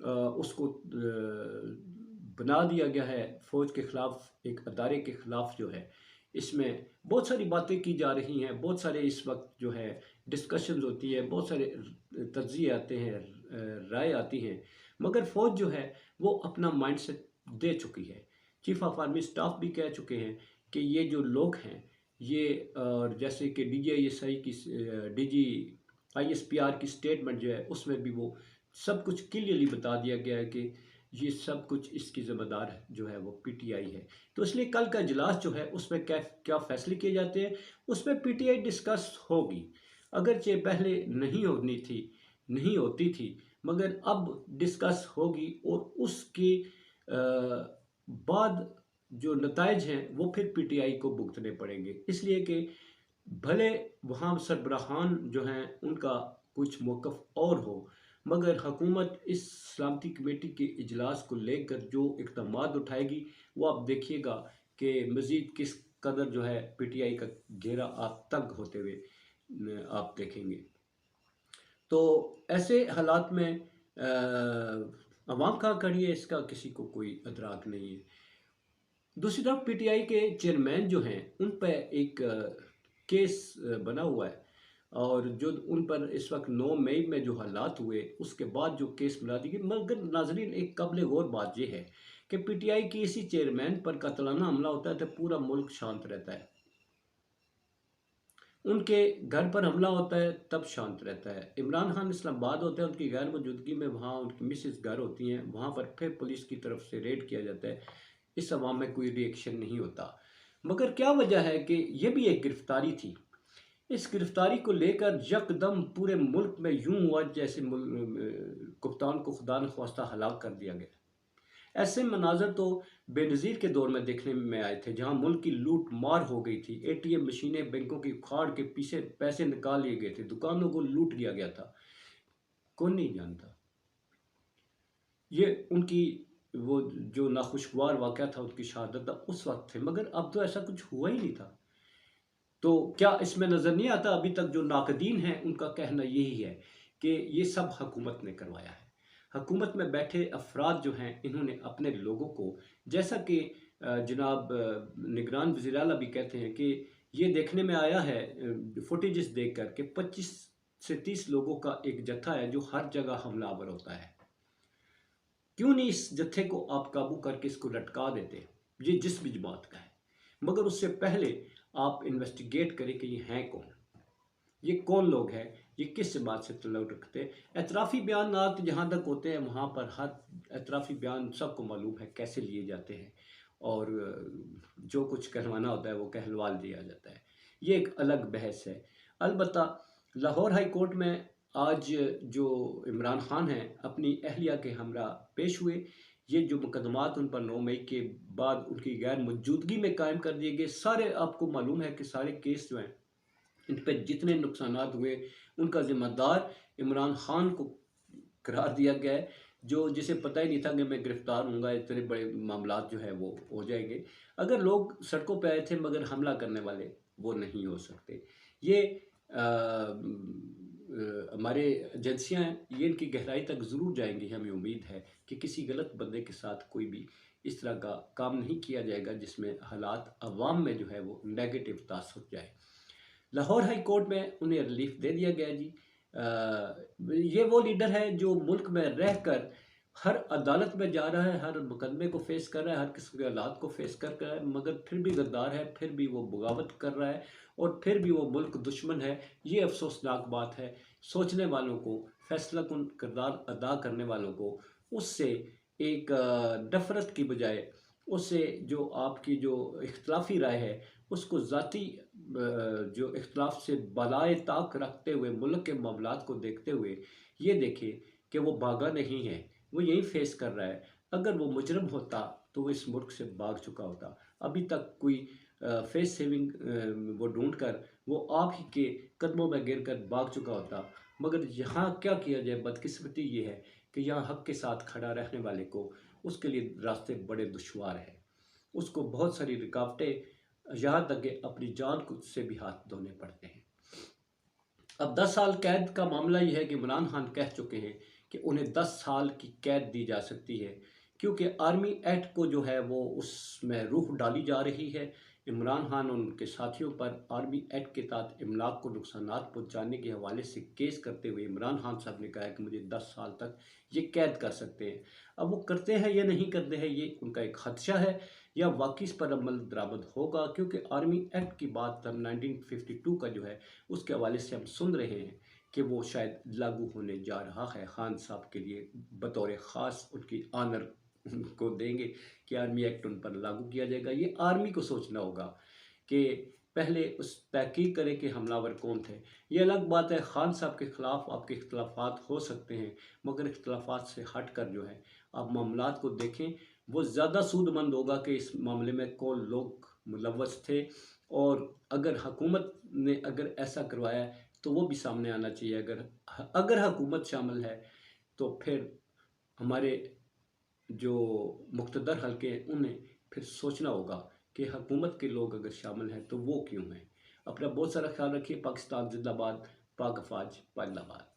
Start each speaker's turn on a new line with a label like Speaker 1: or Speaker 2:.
Speaker 1: اس کو بنا دیا گیا ہے فوج کے خلاف، ایک ادارے کے خلاف جو ہے، اس میں بہت ساری باتیں کی جا رہی ہیں، بہت سارے اس وقت جو ہے ڈسکشنز ہوتی ہے، بہت سارے تجزیے آتے ہیں، رائے آتی ہیں، مگر فوج جو ہے وہ اپنا مائنڈ سیٹ دے چکی ہے۔ چیف آف آرمی سٹاف بھی کہہ چکے ہیں کہ یہ جو لوگ ہیں یہ جیسے کہ D G I S I کی D G I S P R کی سٹیٹمنٹ جو ہے اس میں بھی وہ سب کچھ کلیئرلی بتا دیا گیا ہے کہ یہ سب کچھ اس کی ذمہ دار جو ہے وہ پی ٹی آئی ہے۔ تو اس لیے کل کا اجلاس جو ہے اس میں کیا فیصلے کیے جاتے ہیں، اس میں پی ٹی آئی ڈسکس ہوگی، اگرچہ پہلے نہیں ہوتی تھی، مگر اب ڈسکس ہوگی، اور اس کی بعد جو نتائج ہیں وہ پھر پی ٹی آئی کو بھگتنے پڑیں گے، اس لیے کہ بھلے وہاں سربراہان جو ہیں ان کا کچھ موقف اور ہو، مگر حکومت اس سلامتی کمیٹی کے اجلاس کو لے کر جو اقدامات اٹھائے گی وہ آپ دیکھیے گا کہ مزید کس قدر جو ہے پی ٹی آئی کا گھیرا آپ تنگ ہوتے ہوئے آپ دیکھیں گے۔ تو ایسے حالات میں عوام کہاں کھڑی ہے اس کا کسی کو کوئی ادراک نہیں ہے۔ دوسری طرف پی ٹی آئی کے چیئرمین جو ہیں ان پہ ایک کیس بنا ہوا ہے، اور جو ان پر اس وقت 9 مئی میں جو حالات ہوئے اس کے بعد جو کیس بنا دی گئی، مگر ناظرین ایک قابل غور بات یہ ہے کہ پی ٹی آئی کی اسی چیئرمین پر قاتلانہ حملہ ہوتا ہے تو پورا ملک شانت رہتا ہے، ان کے گھر پر حملہ ہوتا ہے تب شانت رہتا ہے، عمران خان اسلام آباد ہوتے ہیں، ان کی غیر موجودگی میں وہاں ان کی مسز گھر ہوتی ہیں، وہاں پر پھر پولیس کی طرف سے ریڈ کیا جاتا ہے، اس عوام میں کوئی ری ایکشن نہیں ہوتا۔ مگر کیا وجہ ہے کہ یہ بھی ایک گرفتاری تھی، اس گرفتاری کو لے کر یکدم پورے ملک میں یوں ہوا جیسے کپتان کو خدا نخواستہ ہلاک کر دیا گیا۔ ایسے مناظر تو بے نظیر کے دور میں دیکھنے میں آئے تھے، جہاں ملک کی لوٹ مار ہو گئی تھی، اے ٹی ایم مشینیں بینکوں کی اکھاڑ کے پیچھے پیسے نکال لیے گئے تھے، دکانوں کو لوٹ لیا گیا تھا، کون نہیں جانتا۔ یہ ان کی وہ جو ناخوشگوار واقعہ تھا، ان کی شہادت اس وقت تھے، مگر اب تو ایسا کچھ ہوا ہی نہیں تھا۔ تو کیا اس میں نظر نہیں آتا ابھی تک جو ناقدین ہیں ان کا کہنا یہی ہے کہ یہ سب حکومت نے کروایا ہے، حکومت میں بیٹھے افراد جو ہیں انہوں نے اپنے لوگوں کو، جیسا کہ جناب نگران وزیر اعلیٰ بھی کہتے ہیں کہ یہ دیکھنے میں آیا ہے فوٹیجز دیکھ کر کہ 25 سے 30 لوگوں کا ایک جتھا ہے جو ہر جگہ حملہ آور ہوتا ہے، کیوں نہیں اس جتھے کو آپ قابو کر کے اس کو لٹکا دیتے، یہ جس بھی جماعت کا ہے، مگر اس سے پہلے آپ انویسٹیگیٹ کریں کہ یہ ہیں کون، یہ کون لوگ ہیں، یہ کس جماعت سے تعلق رکھتے ہیں۔ اعترافی بیانات جہاں تک ہوتے ہیں وہاں پر ہر اعترافی بیان سب کو معلوم ہے کیسے لیے جاتے ہیں، اور جو کچھ کہلوانا ہوتا ہے وہ کہلوا دیا جاتا ہے، یہ ایک الگ بحث ہے۔ البتہ لاہور ہائی کورٹ میں آج جو عمران خان ہیں اپنی اہلیہ کے ہمراہ پیش ہوئے، یہ جو مقدمات ان پر 9 مئی کے بعد ان کی غیر موجودگی میں قائم کر دیے گئے، سارے آپ کو معلوم ہے کہ سارے کیس جو ہیں ان پہ جتنے نقصانات ہوئے ان کا ذمہ دار عمران خان کو قرار دیا گیا ہے، جسے پتہ ہی نہیں تھا کہ میں گرفتار ہوں گا، اتنے بڑے معاملات جو ہے وہ ہو جائیں گے۔ اگر لوگ سڑکوں پہ آئے تھے مگر حملہ کرنے والے وہ نہیں ہو سکتے۔ یہ ہمارے ایجنسیاں ہیں، یہ ان کی گہرائی تک ضرور جائیں گی، ہمیں امید ہے کہ کسی غلط بندے کے ساتھ کوئی بھی اس طرح کا کام نہیں کیا جائے گا جس میں حالات عوام میں جو ہے وہ نیگیٹو تاثر جائے۔ لاہور ہائی کورٹ میں انہیں ریلیف دے دیا گیا جی۔ یہ وہ لیڈر ہے جو ملک میں رہ کر ہر عدالت میں جا رہا ہے، ہر مقدمے کو فیس کر رہا ہے، ہر قسم کے حالات کو فیس کر رہا ہے، مگر پھر بھی غدار ہے، پھر بھی وہ بغاوت کر رہا ہے، اور پھر بھی وہ ملک دشمن ہے۔ یہ افسوسناک بات ہے، سوچنے والوں کو، فیصلہ کن کردار ادا کرنے والوں کو اس سے ایک نفرت کی بجائے اس سے جو آپ کی جو اختلافی رائے ہے اس کو ذاتی جو اختلاف سے بالائے طاق رکھتے ہوئے ملک کے معاملات کو دیکھتے ہوئے یہ دیکھے کہ وہ بھاگا نہیں ہے، وہ یہی فیس کر رہا ہے۔ اگر وہ مجرم ہوتا تو وہ اس ملک سے بھاگ چکا ہوتا، ابھی تک کوئی فیس سیونگ وہ ڈھونڈ کر وہ آپ ہی کے قدموں میں گر کر بھاگ چکا ہوتا، مگر یہاں کیا کیا جائے، بدقسمتی یہ ہے کہ یہاں حق کے ساتھ کھڑا رہنے والے کو اس کے لیے راستے بڑے دشوار ہیں، اس کو بہت ساری رکاوٹیں، یہاں تک کہ اپنی جان سے بھی ہاتھ دھونے پڑتے ہیں۔ اب 10 سال قید کا معاملہ یہ ہے کہ عمران خان کہہ چکے ہیں کہ کہ انہیں 10 سال کی قید دی جا سکتی ہے، کیونکہ آرمی ایکٹ کو جو ہے وہ اس میں روح ڈالی جا رہی ہے۔ عمران خان اور ان کے ساتھیوں پر آرمی ایکٹ کے تحت املاک کو نقصانات پہنچانے کے حوالے سے کیس کرتے ہوئے عمران خان صاحب نے کہا ہے کہ مجھے 10 سال تک یہ قید کر سکتے ہیں۔ اب وہ کرتے ہیں یا نہیں کرتے ہیں، یہ ان کا ایک خدشہ ہے، یا واقعی اس پر عمل درآمد ہوگا، کیونکہ آرمی ایکٹ کی بات ہم 1952 کا جو ہے اس کے حوالے سے ہم سن رہے ہیں کہ وہ شاید لاگو ہونے جا رہا ہے خان صاحب کے لیے، بطور خاص ان کی آنر کو دیں گے کہ آرمی ایکٹ ان پر لاگو کیا جائے گا۔ یہ آرمی کو سوچنا ہوگا کہ پہلے اس تحقیق کرے کہ حملہ ور کون تھے۔ یہ الگ بات ہے، خان صاحب کے خلاف آپ کے اختلافات ہو سکتے ہیں، مگر اختلافات سے ہٹ کر جو ہے آپ معاملات کو دیکھیں، وہ زیادہ سود مند ہوگا کہ اس معاملے میں کون لوگ ملوث تھے، اور اگر حکومت نے اگر ایسا کروایا ہے تو وہ بھی سامنے آنا چاہیے۔ اگر حکومت شامل ہے تو پھر ہمارے جو مقتدر حلقے ہیں انہیں پھر سوچنا ہوگا کہ حکومت کے لوگ اگر شامل ہیں تو وہ کیوں ہیں۔ اپنا بہت سارا خیال رکھیے۔ پاکستان زندہ باد، پاک افواج پائندہ باد۔